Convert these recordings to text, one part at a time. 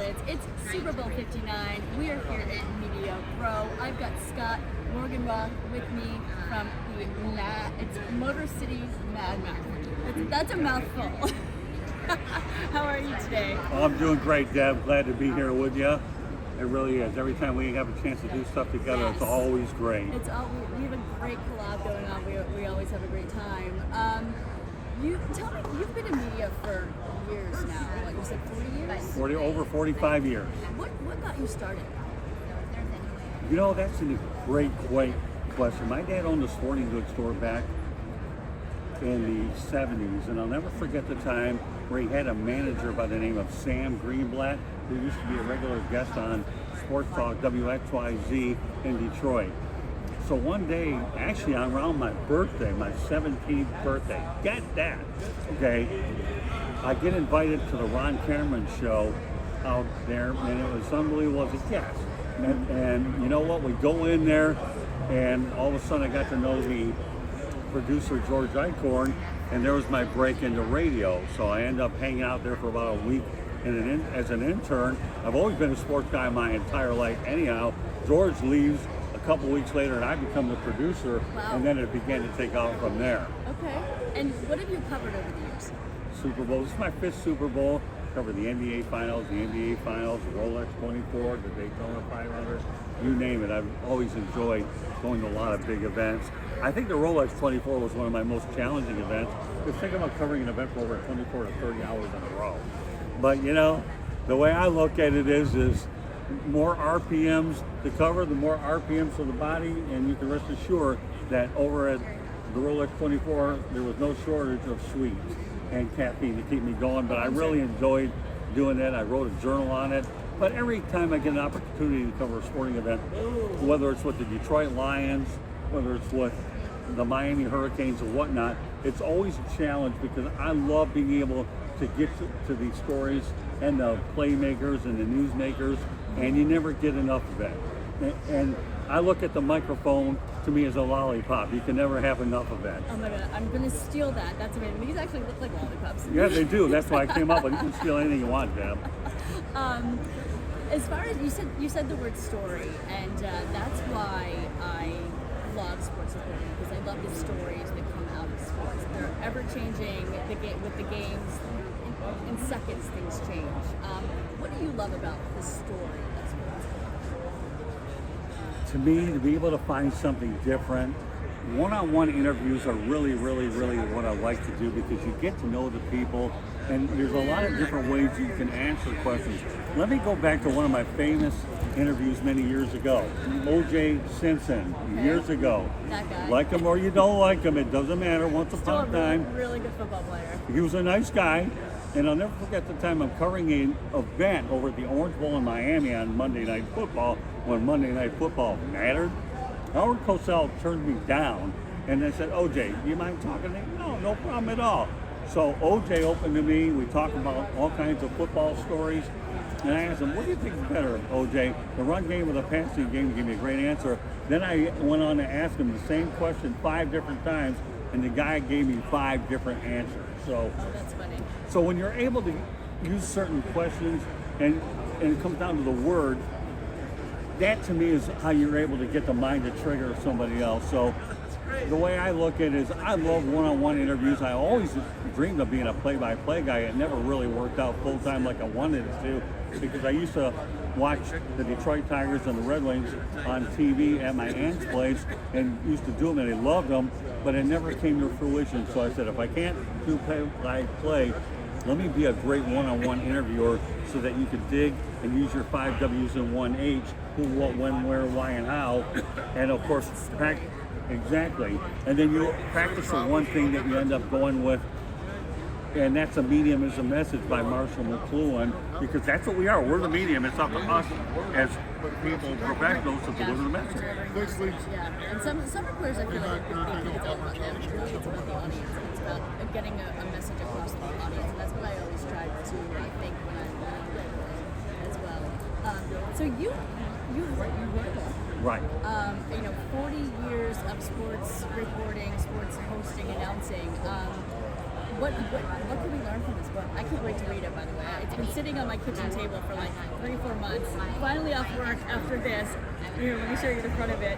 Blitz. It's Super Bowl 59. We are here at Media Pro. I've got Scott Morganroth with me from it's Motor City Mad Max. That's a mouthful. How are you today? Oh, I'm doing great, Deb. Glad to be here with you. It really is. Every time we have a chance to do stuff together, Yes. It's always great. We have a great collab going on. We always have a great time. You tell me, you've been in media for years now. What, you said 40 years? Over 45 years. What got you started? You know, that's a great question. My dad owned a sporting goods store back in the 70s, and I'll never forget the time where he had a manager by the name of Sam Greenblatt, who used to be a regular guest on Sports Talk WXYZ in Detroit. So one day, actually around my birthday, my 17th birthday, get that, okay, I get invited to the Ron Cameron show out there, and it was unbelievable as a guest. And you know what, we go in there, and all of a sudden I got to know the producer, George Eichhorn, and there was my break into radio. So I ended up hanging out there for about a week as an intern. I've always been a sports guy my entire life anyhow. George leaves a couple weeks later and I become the producer. Wow. And then it began to take off from there. Okay. And what have you covered over the years? Super Bowl. This is my 5th Super Bowl. Covered the NBA Finals, the Rolex 24, the Daytona 500, you name it. I've always enjoyed going to a lot of big events. I think the Rolex 24 was one of my most challenging events. Just think about covering an event for over 24 to 30 hours in a row. But you know, the way I look at it is more RPMs to cover, the more RPMs for the body, and you can rest assured that over at the Rolex 24, there was no shortage of sweets and caffeine to keep me going, but I really enjoyed doing that. I wrote a journal on it. But every time I get an opportunity to cover a sporting event, whether it's with the Detroit Lions, whether it's with the Miami Hurricanes or whatnot, it's always a challenge because I love being able to get to these stories and the playmakers and the newsmakers, and you never get enough of that. And I look at the microphone, to me, as a lollipop. You can never have enough of that. Oh my God, I'm going to steal that. That's amazing. These actually look like lollipops. Yeah, they do. That's why I came up with it. You can steal anything you want, Deb. As far as you said the word story, and that's why I love sports reporting, because I love the stories that come out of sports. They're ever changing. With the games, in seconds things change. What do you love about the story of sports? To me, to be able to find something different, one-on-one interviews are really, really, really what I like to do, because you get to know the people, and there's a lot of different ways you can answer questions. Let me go back to one of my famous interviews many years ago. O.J. Simpson, years ago. That guy. Like him or you don't like him, it doesn't matter. Once upon a time, really good football player. he was a nice guy. And I'll never forget the time I'm covering an event over at the Orange Bowl in Miami on Monday Night Football, when Monday Night Football mattered. Howard Cosell turned me down, and they said, "OJ, do you mind talking to me?" No problem at all. So OJ opened to me. We talked about all kinds of football stories. And I asked him, "What do you think is better, OJ, the run game or the passing game?" He gave me a great answer. Then I went on to ask him the same question 5 different times, and the guy gave me 5 different answers. So, that's funny. So when you're able to use certain questions and it comes down to the word, that to me is how you're able to get the mind to trigger somebody else. So the way I look at it is I love one-on-one interviews. I always dreamed of being a play-by-play guy. It never really worked out full-time like I wanted it to, because I used to watch the Detroit Tigers and the Red Wings on TV at my aunt's place and used to do them, and I loved them, but it never came to fruition. So I said, if I can't do play-by-play, let me be a great one-on-one interviewer so that you can dig and use your 5 W's and 1 H, who, what, when, where, why, and how, and of course, exactly. And then you practice the one thing that you end up going with, and that's A Medium is a Message by Marshall McLuhan, because that's what we are. We're the medium. It's up to us as people, professionals, to deliver the message. Yeah, and some reporters, I feel like, it's all about them. Really, it's about the audience. It's about getting a message across to the audience, and that's what I always strive to think when I'm as well. So you wrote a book. Right. 40 years of sports reporting, sports hosting, announcing. what can we learn from this book? I can't wait to read it, by the way. It's been sitting on my kitchen table for like 3-4 months. Finally off work after this. Here, let me show you the front of it.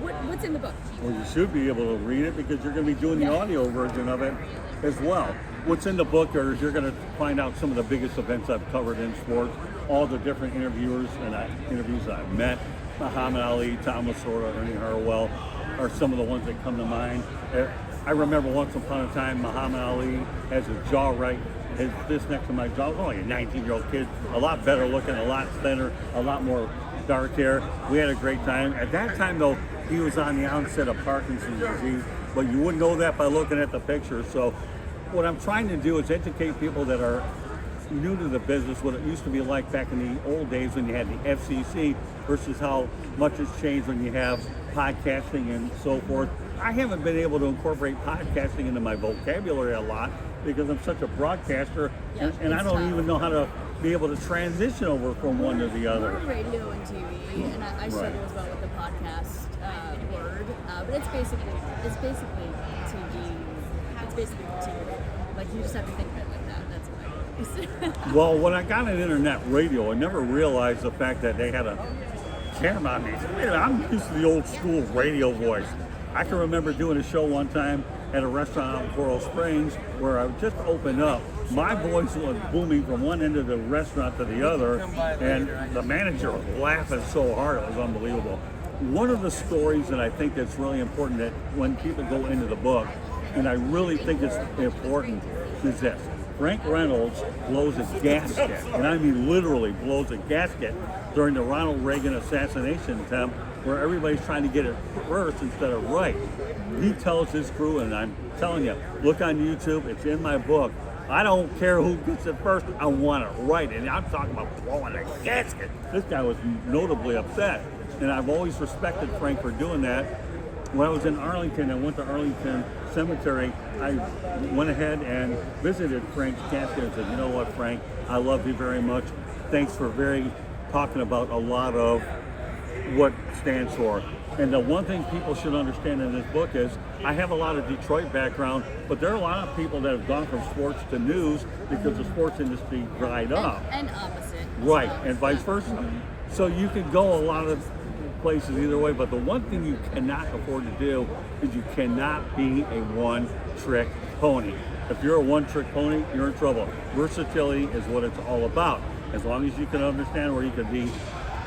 What's in the book? Well, you should be able to read it because you're going to be doing the audio version of it as well. What's in the book is you're going to find out some of the biggest events I've covered in sports, all the different interviewers and interviews that I've met. Muhammad Ali, Tom Lasorda, Ernie Harwell are some of the ones that come to mind. I remember once upon a time, Muhammad Ali has his jaw right, his fist next to my jaw. I was only a 19-year-old kid, a lot better looking, a lot thinner, a lot more dark hair. We had a great time. At that time, though, he was on the onset of Parkinson's disease, but you wouldn't know that by looking at the picture. So what I'm trying to do is educate people that are new to the business, what it used to be like back in the old days when you had the FCC versus how much has changed when you have podcasting and so forth. I haven't been able to incorporate podcasting into my vocabulary a lot because I'm such a broadcaster, and I don't even know how to be able to transition over from one to the other. More radio and TV, and I struggle as well with the podcast word, but it's basically TV. It's basically TV. Like, you just have to think of it like that. That's what I do. Well, when I got an internet radio, I never realized the fact that they had a camera on me. Man, I'm used to the old school radio voice. I can remember doing a show one time at a restaurant out in Coral Springs where I just opened up. My voice was booming from one end of the restaurant to the other, and the manager was laughing so hard, it was unbelievable. One of the stories that I think that's really important that when people go into the book, and I really think it's important, is this. Frank Reynolds blows a gasket, and I mean literally blows a gasket during the Ronald Reagan assassination attempt where everybody's trying to get it first instead of right. He tells his crew, and I'm telling you, look on YouTube, it's in my book. I don't care who gets it first, I want it right. And I'm talking about blowing a gasket. This guy was notably upset, and I've always respected Frank for doing that. When I was in Arlington, I went to Arlington Cemetery. I went ahead and visited Frank's casket and said, you know what, Frank, I love you very much. Thanks for talking about a lot of what stands for. And the one thing people should understand in this book is I have a lot of Detroit background, but there are a lot of people that have gone from sports to news because the sports industry dried up. And opposite. Right, and vice versa. So you could go a lot of places either way, but the one thing you cannot afford to do is you cannot be a one-trick pony. If you're a one-trick pony, you're in trouble. Versatility is what it's all about. As long as you can understand where you can be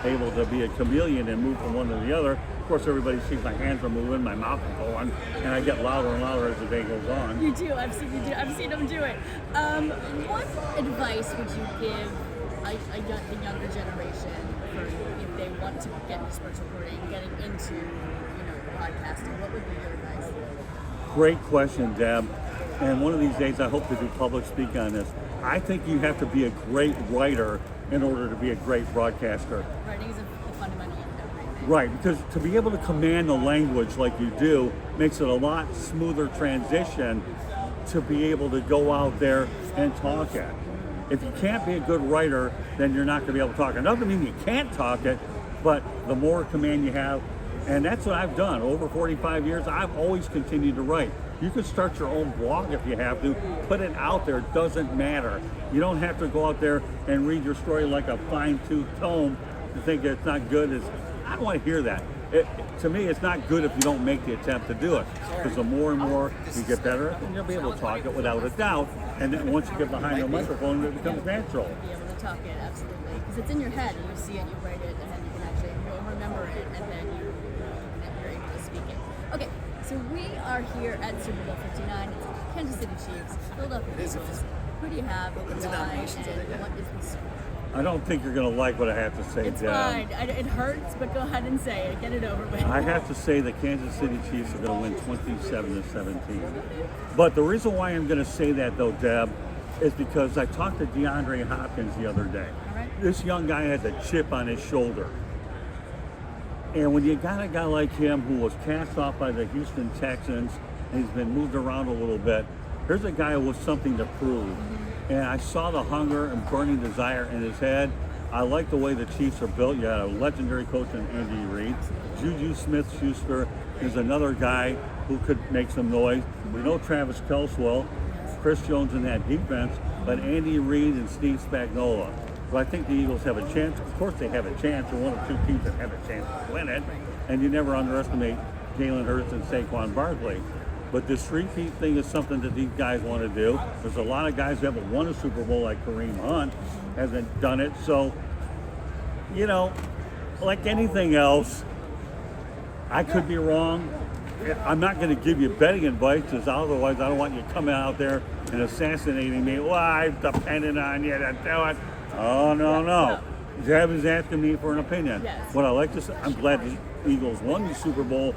able to be a chameleon and move from one to the other. Of course, everybody sees my hands are moving, my mouth is going, and I get louder and louder as the day goes on. You do. I've seen you do. I've seen them do it. What advice would you give the younger generation for if they want to get into sports reporting, getting into broadcasting? What would be your advice? Great question, Deb. And one of these days, I hope to do public speak on this. I think you have to be a great writer in order to be a great broadcaster. Writing is a fundamental of everything. Right, because to be able to command the language like you do makes it a lot smoother transition to be able to go out there and talk it. If you can't be a good writer, then you're not going to be able to talk it. It doesn't mean you can't talk it, but the more command you have, and that's what I've done. Over 45 years, I've always continued to write. You can start your own blog if you have to. Put it out there. It doesn't matter. You don't have to go out there and read your story like a fine-tooth tome and think that it's not good. I don't want to hear that. To me, it's not good if you don't make the attempt to do it. Because the more and more you get better, then you'll be able to talk it without a doubt. And then once you get behind the microphone, it becomes natural. Be able to talk it, absolutely. Because it's in your head. You see it, you write it, and then you can actually remember it, and then you're able to speak it. Okay. So we are here at Super Bowl 59. It's Kansas City Chiefs, Philadelphia Eagles. Who do you have, why, and what is the score? I don't think you're going to like what I have to say, It's Deb. fine. It hurts, but go ahead and say it. Get it over with. I have to say the Kansas City Chiefs are going to win 27-17. But the reason why I'm going to say that, though, Deb, is because I talked to DeAndre Hopkins the other day. All right. This young guy has a chip on his shoulder. And when you got a guy like him who was cast off by the Houston Texans and he's been moved around a little bit, here's a guy with something to prove. And I saw the hunger and burning desire in his head. I like the way the Chiefs are built. You got a legendary coach in Andy Reid. Juju Smith-Schuster is another guy who could make some noise. We know Travis Kelce well. Chris Jones in that defense, but Andy Reid and Steve Spagnuolo. So I think the Eagles have a chance. Of course they have a chance. They're one of two teams that have a chance to win it. And you never underestimate Jalen Hurts and Saquon Barkley. But this three-peat thing is something that these guys want to do. There's a lot of guys who haven't won a Super Bowl, like Kareem Hunt hasn't done it. So, you know, like anything else, I could be wrong. I'm not going to give you betting advice, because otherwise I don't want you coming out there and assassinating me. Well, I've depended on you to do it. Oh, no. Jeb is asking me for an opinion. Yes. What I like to say, I'm glad the Eagles won the Super Bowl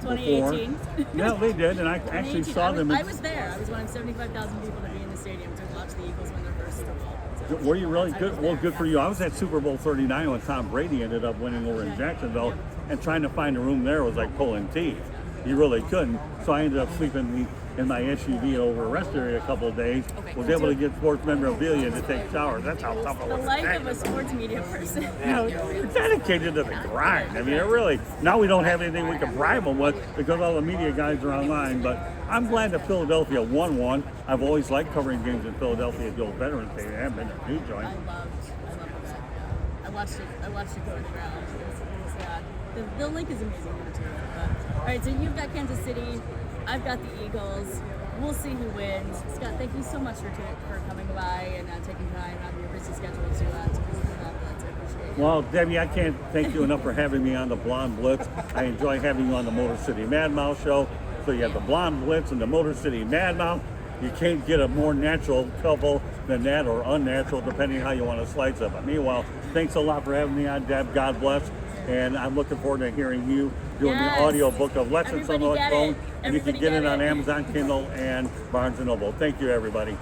2018. Yeah, they did, and I actually saw them. I was there. I was one of 75,000 people to be in the stadium to watch the Eagles win their first Super Bowl. So were you really good? Well, good for you. I was at Super Bowl 39 when Tom Brady ended up winning over in Jacksonville, and trying to find a room there was like pulling teeth. You really couldn't. So I ended up sleeping in my SUV over a rest area a couple of days. Was able to get sports memorabilia to take showers. That's how tough it was. The life of a sports media person. You're dedicated to the grind. I mean, it really, now we don't have anything we can bribe them with because all the media guys are online. But I'm glad that Philadelphia won one. I've always liked covering games in Philadelphia at the old Veterans Stadium. I haven't been to new joint. I loved it. I watched it go to the ground. The link is amazing there too. But, all right, so you've got Kansas City. I've got the Eagles. We'll see who wins. Scott, thank you so much for coming by and taking time out of your busy schedule to visit the Blond Blitz. I appreciate it. Well, Debbie, I can't thank you enough for having me on the Blond Blitz. I enjoy having you on the Motor City Mad Mouth show. So you have the Blond Blitz and the Motor City Mad Mouth. You can't get a more natural couple than that, or unnatural, depending how you want to slice it. But meanwhile, thanks a lot for having me on, Deb. God bless. And I'm looking forward to hearing you doing the audio book of Lessons on the Phone. And you can get it on Amazon, Kindle, and Barnes & Noble. Thank you, everybody.